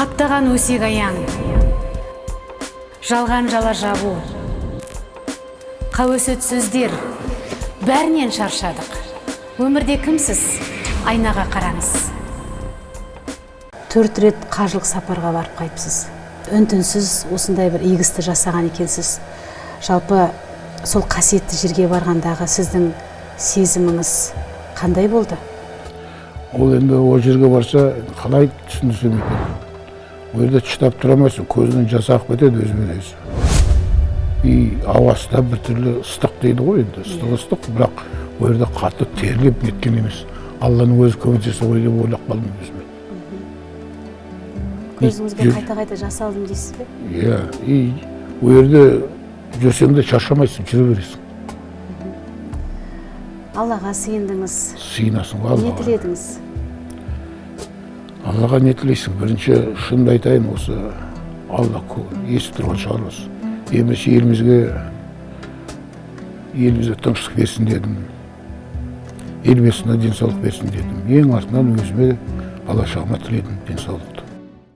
қаптаған өсек аяң, жалған жала жабу, қауесет сөздер, бәрінен шаршадық. Өмірде кімсіз? Айнаға қараңыз. 4 рет қажылық сапарға барып қайтыпсыз. Үн-түнсіз осындай бір игі істі жасаған екенсіз. Жалпы сол қасиетті жерге барғандағы сіздің сезіміңіз қандай болды? Ол енді о жерге барса қалай түсінсем екен. Ол жерде шыдап тұра алмайсың, көзінен жас ағып кетеді өзімен өзі. И ауасы да бір түрлі ыстық дейді ғой енді, ыстық, бірақ ол жерде қатты терлеп кеткен емес. Алланың өзі көмектесе ғой деп ойлап қалдым өзіме. Көзіңізге қайта-қайта жас алдым дейсіз бе? Иә, и ол жерде жүрсең де шаршамайсың, жүре бересің. Аллаға сыйындыңыз. Сыйынасың Аллаға. Не тіледіңіз? Аллаға не тілейсің? Бірінші шынымды айтайын, осы Алла естіп тұрған шығар осы. Емесі елімізге тыныштық берсін дедім. Елбесіне денсаулық берсін дедім. Ең артынан өзіме бала шағыма тіледім денсаулық.